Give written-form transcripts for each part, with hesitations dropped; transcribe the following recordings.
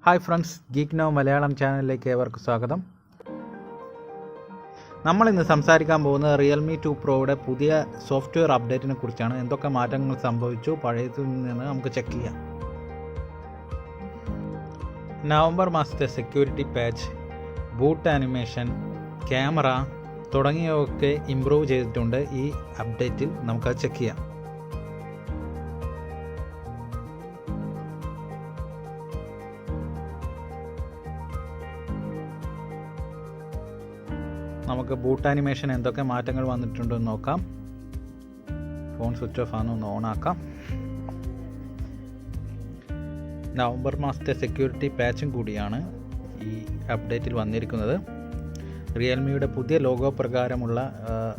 Hi friends, geek now Malayalam ചാനലിലേക്ക് ഏവർക്കും സ്വാഗതം. നമ്മളിന്ന് സംസാരിക്കാൻ പോകുന്നത് റിയൽമി 2 പ്രോയുടെ പുതിയ സോഫ്റ്റ്വെയർ അപ്ഡേറ്റിനെ കുറിച്ചാണ്. എന്തൊക്കെ മാറ്റങ്ങൾ സംഭവിച്ചു, പഴയതിൽ നിന്ന് നമുക്ക് ചെക്ക് ചെയ്യാം. നവംബർ മാസത്തെ security patch, boot animation, camera തുടങ്ങിയവയൊക്കെ ഇംപ്രൂവ് ചെയ്തിട്ടുണ്ട്. ഈ അപ്ഡേറ്റിൽ നമുക്കത് ചെക്ക് ചെയ്യാം. നമുക്ക് ബൂട്ട് ആനിമേഷൻ എന്തൊക്കെ മാറ്റങ്ങൾ വന്നിട്ടുണ്ടെന്ന് നോക്കാം. ഫോൺ സ്വിച്ച് ഓഫ് ആണെന്ന് ഓൺ ആക്കാം. നവംബർ മാസത്തെ സെക്യൂരിറ്റി പാച്ചും കൂടിയാണ് ഈ അപ്ഡേറ്റിൽ വന്നിരിക്കുന്നത്. റിയൽമിയുടെ പുതിയ ലോഗോ പ്രകാരമുള്ള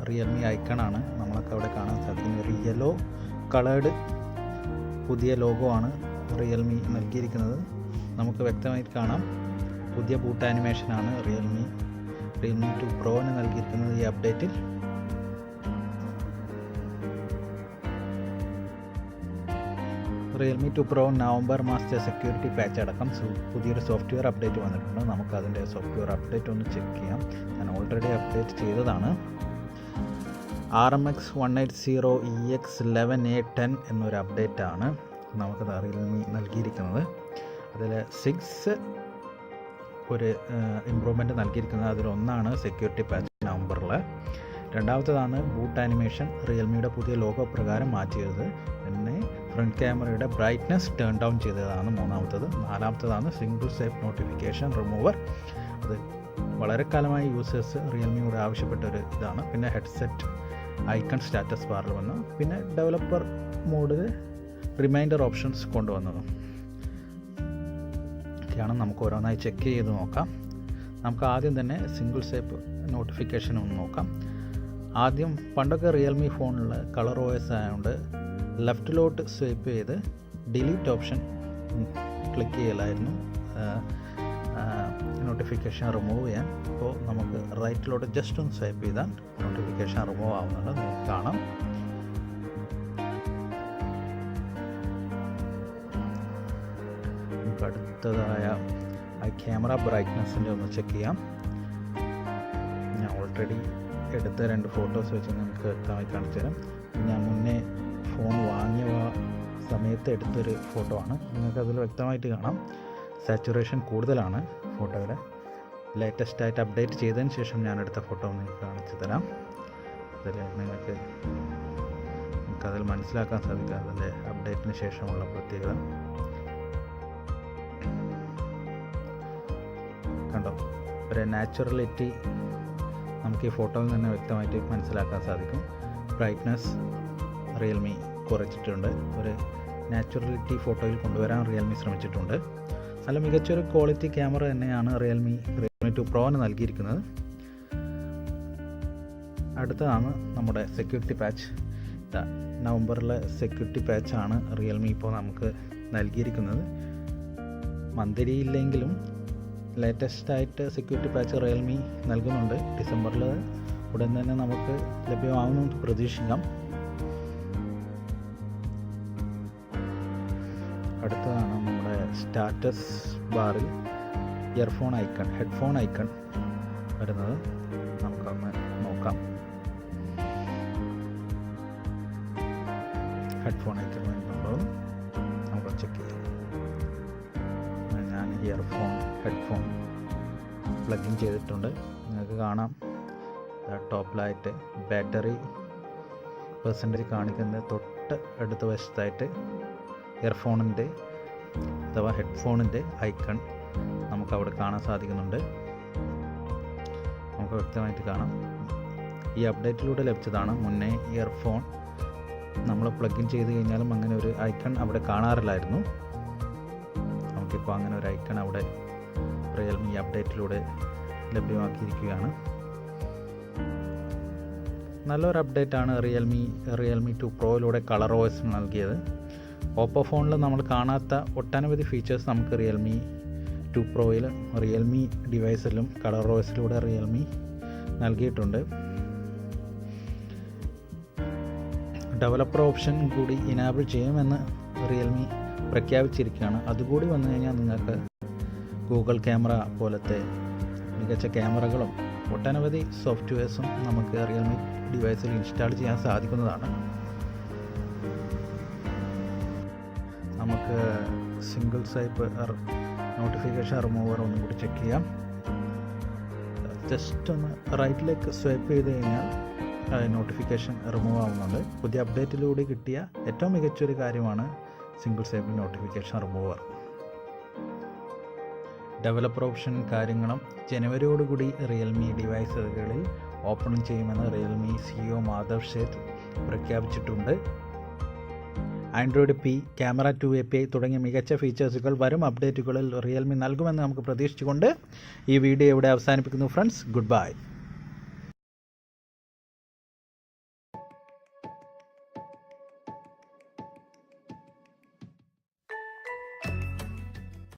റിയൽമി ഐക്കണാണ് നമ്മളൊക്കെ അവിടെ കാണാൻ സാധിക്കുന്നത്. യെല്ലോ കളേർഡ് പുതിയ ലോഗോ ആണ് റിയൽമി നൽകിയിരിക്കുന്നത്. നമുക്ക് വ്യക്തമായിട്ട് കാണാം. പുതിയ ബൂട്ട് ആനിമേഷനാണ് റിയൽമി 2 പ്രോന് നൽകിയിരിക്കുന്നത് ഈ അപ്ഡേറ്റിൽ. റിയൽമി 2 പ്രോ നവംബർ മാസത്തെ സെക്യൂരിറ്റി പാച്ച് അടക്കം പുതിയൊരു സോഫ്റ്റ്വെയർ അപ്ഡേറ്റ് വന്നിട്ടുണ്ട്. നമുക്ക് അതിൻ്റെ സോഫ്റ്റ്വെയർ അപ്ഡേറ്റ് ഒന്ന് ചെക്ക് ചെയ്യാം. ഞാൻ ഓൾറെഡി അപ്ഡേറ്റ് ചെയ്തതാണ്. RMX 180EX11A10 എന്നൊരു അപ്ഡേറ്റാണ് നമുക്കത് റിയൽമി നൽകിയിരിക്കുന്നത്. അതിൽ 6 ഒരു ഇമ്പ്രൂവ്മെൻറ്റ് നൽകിയിരിക്കുന്നത്. അതിലൊന്നാണ് സെക്യൂരിറ്റി പാച്ച് നവംബറിൽ. രണ്ടാമത്തേതാണ് ബൂട്ട് ആനിമേഷൻ റിയൽമിയുടെ പുതിയ ലോഗോ പ്രകാരം മാറ്റിയത്. പിന്നെ ഫ്രണ്ട് ക്യാമറയുടെ ബ്രൈറ്റ്നസ് ടേൺ ഡൗൺ ചെയ്തതാണ് മൂന്നാമത്തത്. നാലാമത്തതാണ് സിംഗിൾ സേഫ് നോട്ടിഫിക്കേഷൻ റിമൂവർ. അത് വളരെ കാലമായി യൂസേഴ്സ് റിയൽമിയോട് ആവശ്യപ്പെട്ട ഒരു ഇതാണ്. പിന്നെ ഹെഡ്സെറ്റ് ഐക്കൺ സ്റ്റാറ്റസ് ബാറിൽ വന്നു. പിന്നെ ഡെവലപ്പർ മോഡിൽ റിമൈൻഡർ ഓപ്ഷൻസ് കൊണ്ടുവന്നത് ാണ്. നമുക്ക് ഓരോന്നായി ചെക്ക് ചെയ്ത് നോക്കാം. നമുക്ക് ആദ്യം തന്നെ സിംഗിൾ സേഫ് നോട്ടിഫിക്കേഷൻ ഒന്ന് നോക്കാം. ആദ്യം പണ്ടൊക്കെ റിയൽമി ഫോണിൽ കളർ OS ആയതുകൊണ്ട് ലെഫ്റ്റിലോട്ട് സ്വൈപ്പ് ചെയ്ത് ഡിലീറ്റ് ഓപ്ഷൻ ക്ലിക്ക് ചെയ്യലായിരുന്നു നോട്ടിഫിക്കേഷൻ റിമൂവ് ചെയ്യാൻ. ഇപ്പോൾ നമുക്ക് റൈറ്റിലോട്ട് ജസ്റ്റ് ഒന്ന് സ്വൈപ്പ് ചെയ്താൽ നോട്ടിഫിക്കേഷൻ റിമൂവ് ആവുന്നുണ്ട്. നമുക്ക് കാണാം. അടുത്തതായ ക്യാമറ ബ്രൈറ്റ്നസ്സിൻ്റെ ഒന്ന് ചെക്ക് ചെയ്യാം. ഞാൻ ഓൾറെഡി എടുത്ത 2 ഫോട്ടോസ് വെച്ച് നിങ്ങൾക്ക് വ്യക്തമായി കാണിച്ചു തരാം. ഞാൻ മുന്നേ ഫോൺ വാങ്ങിയ സമയത്ത് എടുത്തൊരു ഫോട്ടോ ആണ്. നിങ്ങൾക്കതിൽ വ്യക്തമായിട്ട് കാണാം. സാച്ചുറേഷൻ കൂടുതലാണ് ഫോട്ടോയുടെ. ലേറ്റസ്റ്റായിട്ട് അപ്ഡേറ്റ് ചെയ്തതിന് ശേഷം ഞാൻ എടുത്ത ഫോട്ടോ നിങ്ങൾക്ക് കാണിച്ചു തരാം. അതിൽ നമുക്കതിൽ മനസ്സിലാക്കാൻ സാധിക്കും അതിൻ്റെ അപ്ഡേറ്റിന് ശേഷമുള്ള പ്രത്യേകത. കണ്ടോ, ഒരു നാച്ചുറലിറ്റി നമുക്ക് ഈ ഫോട്ടോയിൽ നിന്ന് വ്യക്തമായിട്ട് മനസ്സിലാക്കാൻ സാധിക്കും. ബ്രൈറ്റ്നസ് റിയൽമി കുറച്ചിട്ടുണ്ട്. ഒരു നാച്ചുറലിറ്റി ഫോട്ടോയിൽ കൊണ്ടുവരാൻ റിയൽമി ശ്രമിച്ചിട്ടുണ്ട്. നല്ല മികച്ചൊരു ക്വാളിറ്റി ക്യാമറ തന്നെയാണ് റിയൽമി 2 പ്രോന് നൽകിയിരിക്കുന്നത്. അടുത്തതാണ് നമ്മുടെ സെക്യൂരിറ്റി പാച്ച്. നവംബറിലെ സെക്യൂരിറ്റി പാച്ചാണ് റിയൽമി ഇപ്പോൾ നമുക്ക് നൽകിയിരിക്കുന്നത്. മന്ത്ലിയില്ലെങ്കിലും ലേറ്റസ്റ്റായിട്ട് സെക്യൂരിറ്റി പാച്ച് റിയൽമി നൽകുന്നുണ്ട്. ഡിസംബറിൽ ഉടൻ തന്നെ നമുക്ക് ലഭ്യമാകുമെന്ന് പ്രതീക്ഷിക്കാം. അടുത്തതാണ് നമ്മുടെ സ്റ്റാറ്റസ് ബാറിൽ ഇയർഫോൺ ഐക്കൺ, ഹെഡ്ഫോൺ ഐക്കൺ വരുന്നത്. നമുക്കൊന്ന് നോക്കാം. ഹെഡ്ഫോൺ ഐക്കൺ വരുന്നുണ്ടോ നമുക്ക് ചെക്ക് ചെയ്യാം. ഞാൻ ഹെഡ്ഫോൺ പ്ലഗ് ഇൻ ചെയ്തിട്ടുണ്ട്. നിങ്ങൾക്ക് കാണാം ടോപ്പിലായിട്ട് ബാറ്ററി പെർസെൻറ്റേജ് കാണിക്കുന്നത് തൊട്ട് അടുത്ത വശത്തായിട്ട് ഇയർഫോണിൻ്റെ അഥവാ ഹെഡ്ഫോണിൻ്റെ ഐക്കൺ നമുക്കവിടെ കാണാൻ സാധിക്കുന്നുണ്ട്. നമുക്ക് വ്യക്തമായിട്ട് കാണാം. ഈ അപ്ഡേറ്റിലൂടെ ലഭിച്ചതാണ്. മുന്നേ ഇയർഫോൺ നമ്മൾ പ്ലഗ് ഇൻ ചെയ്ത് കഴിഞ്ഞാലും അങ്ങനെ ഒരു ഐക്കൺ അവിടെ കാണാറില്ലായിരുന്നു. നമുക്കിപ്പോൾ അങ്ങനെ ഒരു ഐക്കൺ അവിടെ റിയൽമി അപ്ഡേറ്റിലൂടെ ലഭ്യമാക്കിയിരിക്കുകയാണ്. നല്ലൊരു അപ്ഡേറ്റാണ് റിയൽമി 2 പ്രോയിലൂടെ കളർ OS നൽകിയത്. ഓപ്പോ ഫോണിൽ നമ്മൾ കാണാത്ത ഒട്ടനവധി ഫീച്ചേഴ്സ് നമുക്ക് റിയൽമി 2 പ്രോയിൽ റിയൽമി ഡിവൈസിലും കളർ OSലൂടെ റിയൽമി നൽകിയിട്ടുണ്ട്. ഡെവലപ്പർ ഓപ്ഷൻ കൂടി ഇനാബിൾ ചെയ്യുമെന്ന് റിയൽമി പ്രഖ്യാപിച്ചിരിക്കുകയാണ്. അതുകൂടി വന്നു കഴിഞ്ഞാൽ നിങ്ങൾക്ക് ഗൂഗിൾ ക്യാമറ പോലത്തെ മികച്ച ക്യാമറകളും ഒട്ടനവധി സോഫ്റ്റ്വെയർസും നമുക്ക് റിയൽമി ഡിവൈസിൽ ഇൻസ്റ്റാൾ ചെയ്യാൻ സാധിക്കുന്നതാണ്. നമുക്ക് സിംഗിൾ സ്വൈപ്പ് നോട്ടിഫിക്കേഷൻ റിമൂവർ ഒന്നും കൂടി ചെക്ക് ചെയ്യാം. ജസ്റ്റ് ഒന്ന് റൈറ്റിലേക്ക് സ്വൈപ്പ് ചെയ്ത് കഴിഞ്ഞാൽ നോട്ടിഫിക്കേഷൻ റിമൂവ് ആവുന്നുണ്ട്. പുതിയ അപ്ഡേറ്റിലൂടെ കിട്ടിയ ഏറ്റവും മികച്ചൊരു കാര്യമാണ് single swipe notification remover. Developer option കാര്യങ്ങളും ജനുവരിയോടുകൂടി റിയൽമി ഡിവൈസുകളിൽ ഓപ്പൺ ചെയ്യുമെന്ന് റിയൽമി CEO മാധവ് സേത്ത് പ്രഖ്യാപിച്ചിട്ടുണ്ട്. ആൻഡ്രോയിഡ് P, ക്യാമറ 2 API തുടങ്ങിയ മികച്ച ഫീച്ചേഴ്സുകൾ വരും അപ്ഡേറ്റുകളിൽ റിയൽമി നൽകുമെന്ന് നമുക്ക് പ്രതീക്ഷിച്ചുകൊണ്ട് ഈ വീഡിയോ ഇവിടെ അവസാനിപ്പിക്കുന്നു ഫ്രണ്ട്സ്. Good bye.